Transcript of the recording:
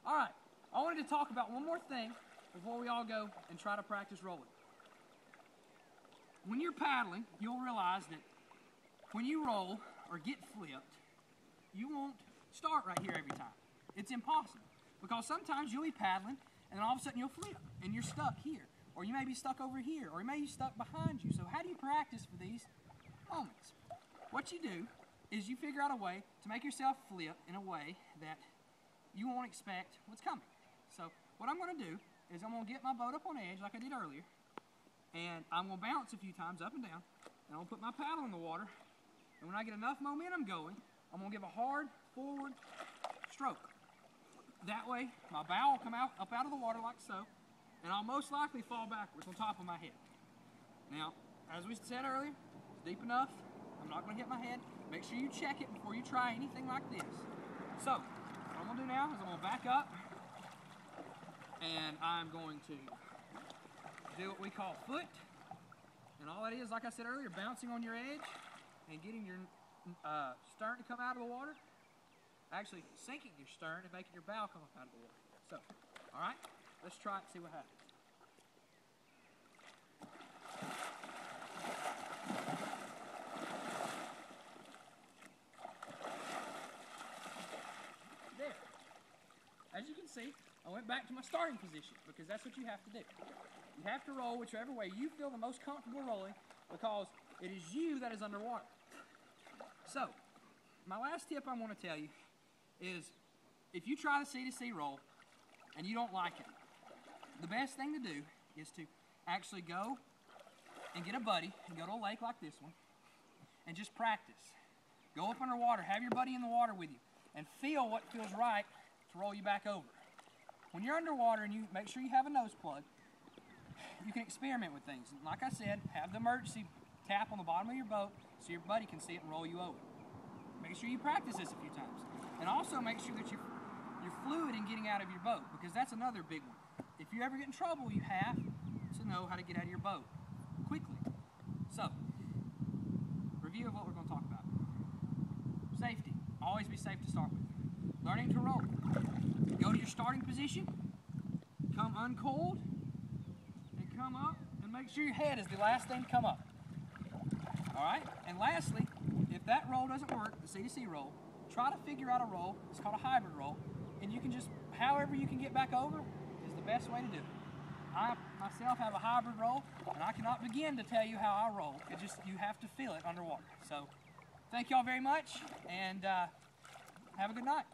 All right, I wanted to talk about one more thing before we all go and try to practice rolling. When you're paddling, you'll realize that when you roll or get flipped, you won't start right here every time. It's impossible, because sometimes you'll be paddling and then all of a sudden you'll flip and you're stuck here, or you may be stuck over here, or you may be stuck behind you. So how do you practice for these moments? What you do is you figure out a way to make yourself flip in a way that you won't expect what's coming. So what I'm going to do is I'm going to get my boat up on edge like I did earlier, and I'm going to bounce a few times up and down, and I'm going to put my paddle in the water, and when I get enough momentum going, I'm going to give a hard forward stroke. That way my bow will come out up out of the water like so, and I'll most likely fall backwards on top of my head. Now, as we said earlier, it's deep enough. I'm not going to hit my head. Make sure you check it before you try anything like this. So, what I'm going to do now is I'm going to back up, and I'm going to do what we call foot. And all that is, like I said earlier, bouncing on your edge and getting your stern to come out of the water. Actually sinking your stern and making your bow come up out of the water. So, all right, let's try it and see what happens. There. As you can see, I went back to my starting position because that's what you have to do. You have to roll whichever way you feel the most comfortable rolling, because it is you that is underwater. So, my last tip I want to tell you is, if you try the C-to-C roll and you don't like it, the best thing to do is to actually go and get a buddy and go to a lake like this one and just practice. Go up underwater, have your buddy in the water with you, and feel what feels right to roll you back over. When you're underwater and you make sure you have a nose plug, you can experiment with things. And like I said, have the emergency tap on the bottom of your boat so your buddy can see it and roll you over. Make sure you practice this a few times. And also make sure that you're fluid in getting out of your boat, because that's another big one. If you ever get in trouble, you have to know how to get out of your boat quickly. So, review of what we're going to talk about. Safety. Always be safe to start with. Learning to roll. Go to your starting position, come uncoiled, and come up, and make sure your head is the last thing to come up. Alright? And lastly, if that roll doesn't work, the C-to-C roll, try to figure out a roll. It's called a hybrid roll, and you can just, however you can get back over is the best way to do it. I myself have a hybrid roll, and I cannot begin to tell you how I roll. It just, you have to feel it underwater. So, thank y'all very much, and have a good night.